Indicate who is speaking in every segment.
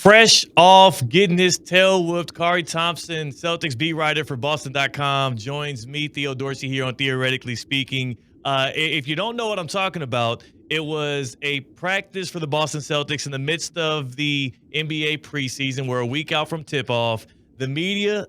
Speaker 1: Fresh off getting his tail whooped, Khari Thompson, Celtics beat writer for Boston.com, joins me, Theo Dorsey, here on Theoretically Speaking. If you don't know what I'm talking about, it was a practice for the Boston Celtics in the midst of the NBA preseason. We're a week out from tip-off. The media,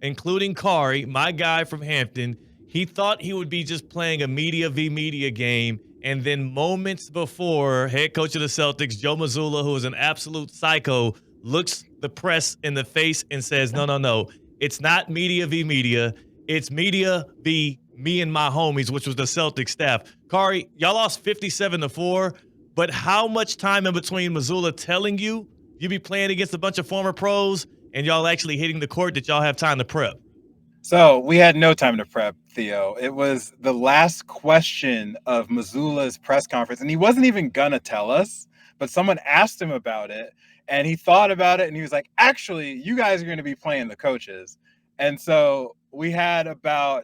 Speaker 1: including Khari, my guy from Hampton, he thought he would be just playing a media v. media game. And then moments before, head coach of the Celtics, Joe Mazzulla, who is an absolute psycho, looks the press in the face and says, no. It's not media v. media. It's media v. me and my homies, which was the Celtics staff. Khari, y'all lost 57-4, but how much time in between Mazzulla telling you be playing against a bunch of former pros and y'all actually hitting the court that y'all have time to prep?
Speaker 2: So we had no time to prep, Theo. It was the last question of Mazzulla's press conference, and he wasn't even going to tell us, but someone asked him about it, and he thought about it, and he was like, actually, you guys are going to be playing the coaches. And so we had about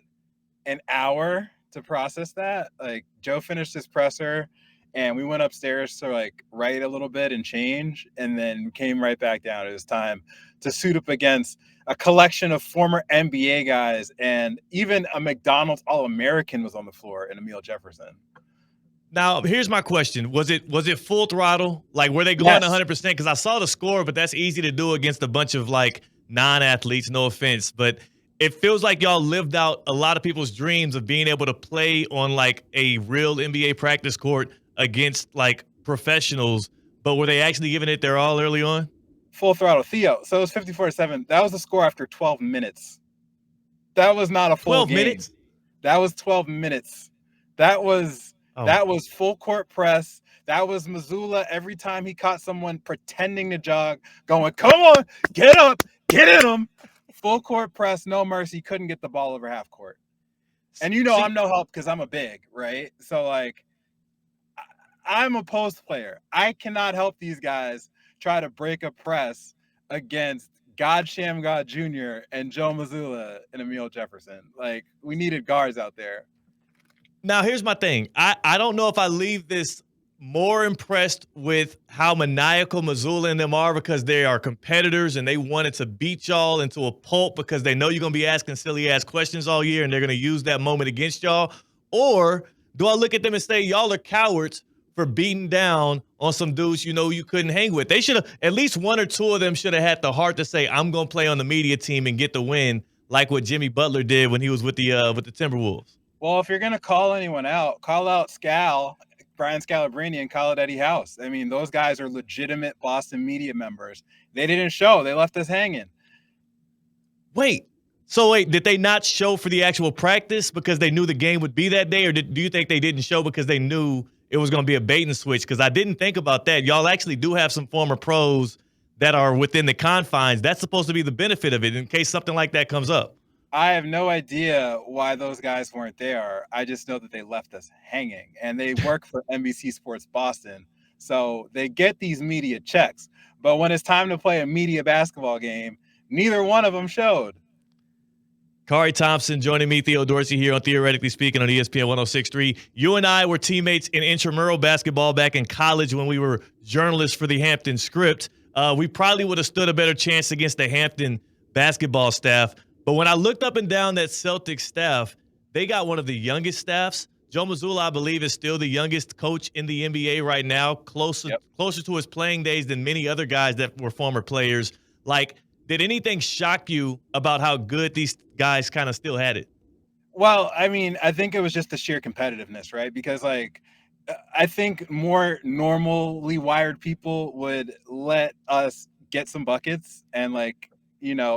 Speaker 2: an hour to process that. Like, Joe finished his presser, and we went upstairs to, like, write a little bit and change, and then came right back down. It was time to suit up against a collection of former NBA guys, and even a McDonald's All-American was on the floor in Emile Jefferson.
Speaker 1: Now, here's my question. Was it full throttle? Like, were they going 100%? Because I saw the score, but that's easy to do against a bunch of, like, non-athletes, no offense. But it feels like y'all lived out a lot of people's dreams of being able to play on, like, a real NBA practice court against, like, professionals. But were they actually giving it their all early on?
Speaker 2: Full throttle. Theo, so it was 54-7. That was the score after 12 minutes. That was not a full
Speaker 1: 12
Speaker 2: game.
Speaker 1: minutes?
Speaker 2: That was 12 minutes. That was full court press. That was Mazzulla every time he caught someone pretending to jog, going, come on, get up, get in them. Full court press, no mercy. Couldn't get the ball over half court. And I'm no help because I'm a big, right? So, like, I'm a post player. I cannot help these guys try to break a press against God Shamgod Jr. and Joe Mazzulla and Emile Jefferson. Like, we needed guards out there.
Speaker 1: Now, here's my thing. I don't know if I leave this more impressed with how maniacal Mazzulla and them are because they are competitors and they wanted to beat y'all into a pulp because they know you're going to be asking silly-ass questions all year and they're going to use that moment against y'all. Or do I look at them and say, y'all are cowards for beating down on some dudes you couldn't hang with? They should have, at least one or two of them should have had the heart to say, I'm going to play on the media team and get the win, like what Jimmy Butler did when he was with the Timberwolves.
Speaker 2: Well, if you're going to call anyone out, call out Brian Scalabrine and call it Eddie House. I mean, those guys are legitimate Boston media members. They didn't show. They left us hanging.
Speaker 1: Wait, did they not show for the actual practice because they knew the game would be that day? Or do you think they didn't show because they knew it was going to be a bait and switch? Because I didn't think about that. Y'all actually do have some former pros that are within the confines. That's supposed to be the benefit of it in case something like that comes up.
Speaker 2: I have no idea why those guys weren't there. I just know that they left us hanging, and they work for NBC Sports Boston. So they get these media checks. But when it's time to play a media basketball game, neither one of them showed.
Speaker 1: Khari Thompson joining me, Theo Dorsey, here on Theoretically Speaking on ESPN 106.3. You and I were teammates in intramural basketball back in college when we were journalists for the Hampton Script. We probably would have stood a better chance against the Hampton basketball staff. But when I looked up and down that Celtics staff, they got one of the youngest staffs. Joe Mazzulla, I believe, is still the youngest coach in the NBA right now, closer to his playing days than many other guys that were former players. Like, did anything shock you about how good these guys kind of still had it?
Speaker 2: Well, I mean, I think it was just the sheer competitiveness, right? Because, like, I think more normally wired people would let us get some buckets and, like,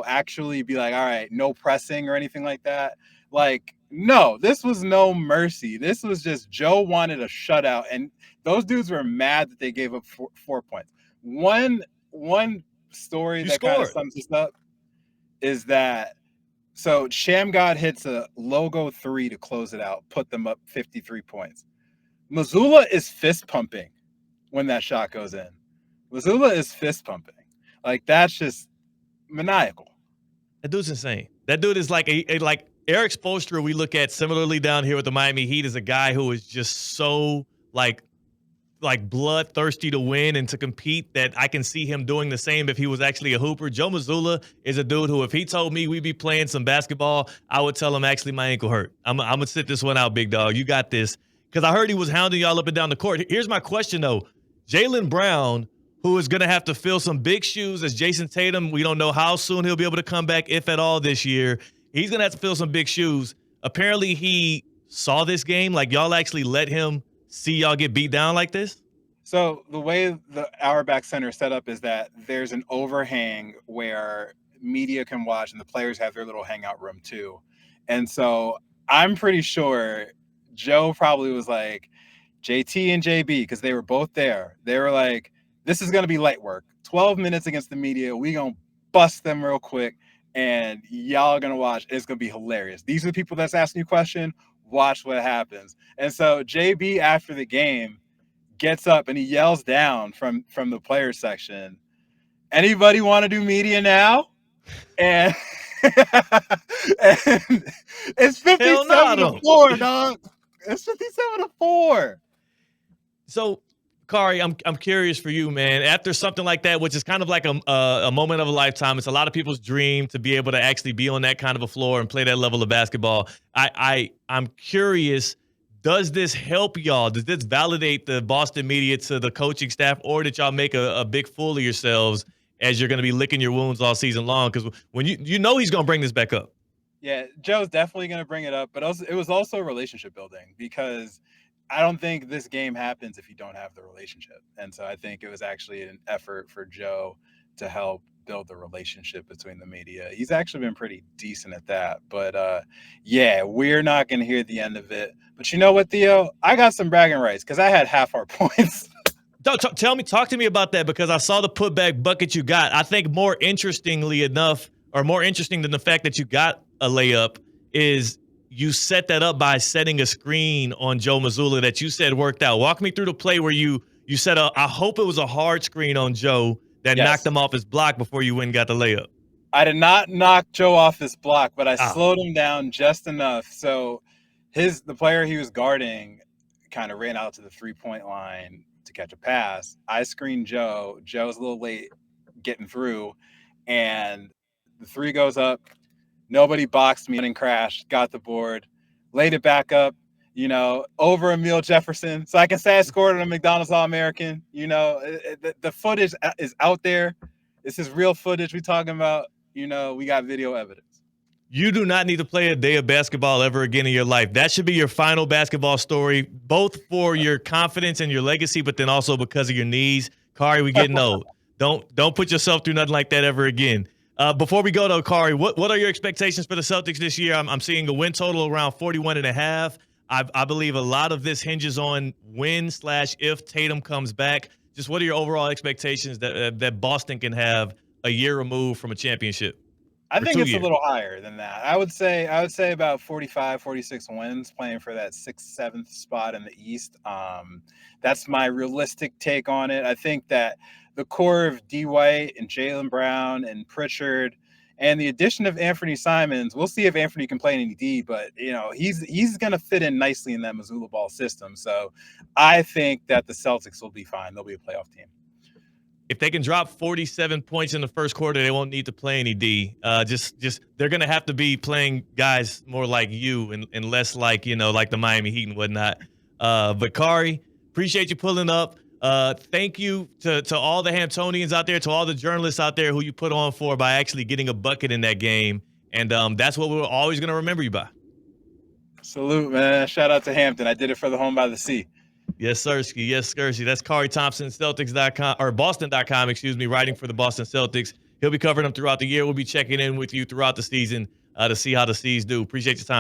Speaker 2: actually be like, all right, no pressing or anything like that. Like, no, this was no mercy. This was just Joe wanted a shutout, and those dudes were mad that they gave up 4 points. One story that kind of sums this up is that so Shamgod hits a logo 3 to close it out, put them up 53 points. Mazzulla is fist pumping when that shot goes in. Mazzulla is fist pumping. Like, that's just maniacal.
Speaker 1: That dude's insane. That dude is like like Eric Spoelstra, we look at similarly down here with the Miami Heat, is a guy who is just so like like bloodthirsty to win and to compete that I can see him doing the same if he was actually a hooper. Joe Mazzulla is a dude who, if he told me we'd be playing some basketball, I would tell him actually my ankle hurt. I'm gonna sit this one out, big dog. You got this. Because I heard he was hounding y'all up and down the court. Here's my question though: Jaylen Brown, who is gonna have to fill some big shoes as Jason Tatum. We don't know how soon he'll be able to come back, if at all, this year. He's gonna have to fill some big shoes. Apparently, he saw this game. Like, y'all actually let him see y'all get beat down like this?
Speaker 2: So the way the Auerbach Center is set up is that there's an overhang where media can watch, and the players have their little hangout room too. And so I'm pretty sure Joe probably was like, JT and JB, because they were both there. They were like, this is going to be light work. 12 minutes against the media. We going to bust them real quick, and y'all are going to watch. It's going to be hilarious. These are the people that's asking you a question. Watch what happens. And so JB, after the game, gets up and he yells down from the players section, anybody want to do media now? And, and it's 57-4, dog. It's 57-4.
Speaker 1: So, Khari, I'm curious for you, man. After something like that, which is kind of like a moment of a lifetime, it's a lot of people's dream to be able to actually be on that kind of a floor and play that level of basketball. I'm curious, does this help y'all? Does this validate the Boston media to the coaching staff, or did y'all make a big fool of yourselves as you're going to be licking your wounds all season long? Because when you know he's going to bring this back up.
Speaker 2: Yeah, Joe's definitely going to bring it up, but also, it was also relationship building, because I don't think this game happens if you don't have the relationship. And so I think it was actually an effort for Joe to help build the relationship between the media. He's actually been pretty decent at that. But yeah, we're not going to hear the end of it. But you know what, Theo? I got some bragging rights because I had half our points.
Speaker 1: Talk to me about that, because I saw the putback bucket you got. I think more interestingly enough, or more interesting than the fact that you got a layup, is you set that up by setting a screen on Joe Mazzulla that you said worked out. Walk me through the play where you set a, I hope it was a hard screen on Joe that knocked him off his block before you went and got the layup.
Speaker 2: I did not knock Joe off his block, but I slowed him down just enough. So the player he was guarding kind of ran out to the 3-point line to catch a pass. I screened Joe. Joe's a little late getting through, and the three goes up. Nobody boxed me and crashed, got the board, laid it back up, over Emil Jefferson. So I can say I scored on a McDonald's All-American. The footage is out there. This is real footage we're talking about. We got video evidence.
Speaker 1: You do not need to play a day of basketball ever again in your life. That should be your final basketball story, both for your confidence and your legacy, but then also because of your knees. Khari, we getting old. Don't put yourself through nothing like that ever again. Before we go, though, Khari, what are your expectations for the Celtics this year? I'm seeing a win total around 41.5. I believe a lot of this hinges on when/if Tatum comes back. Just what are your overall expectations that Boston can have a year removed from a championship?
Speaker 2: I think it's a little higher than that. I would say about 45, 46 wins, playing for that 6th, 7th spot in the East. That's my realistic take on it. I think that the core of D. White and Jaylen Brown and Pritchard and the addition of Anthony Simons, we'll see if Anthony can play any D, but he's going to fit in nicely in that Mazzulla ball system. So I think that the Celtics will be fine. They'll be a playoff team.
Speaker 1: If they can drop 47 points in the first quarter, they won't need to play any D. Just they're going to have to be playing guys more like you and less like, like the Miami Heat and whatnot. But Khari, appreciate you pulling up. Thank you to all the Hamptonians out there, to all the journalists out there who you put on for by actually getting a bucket in that game. And that's what we're always going to remember you by.
Speaker 2: Salute, man. Shout out to Hampton. I did it for the home by the sea.
Speaker 1: Yes, Sirski. Yes, Sirski. That's Khari Thompson, Celtics.com, or Boston.com, writing for the Boston Celtics. He'll be covering them throughout the year. We'll be checking in with you throughout the season to see how the C's do. Appreciate your time.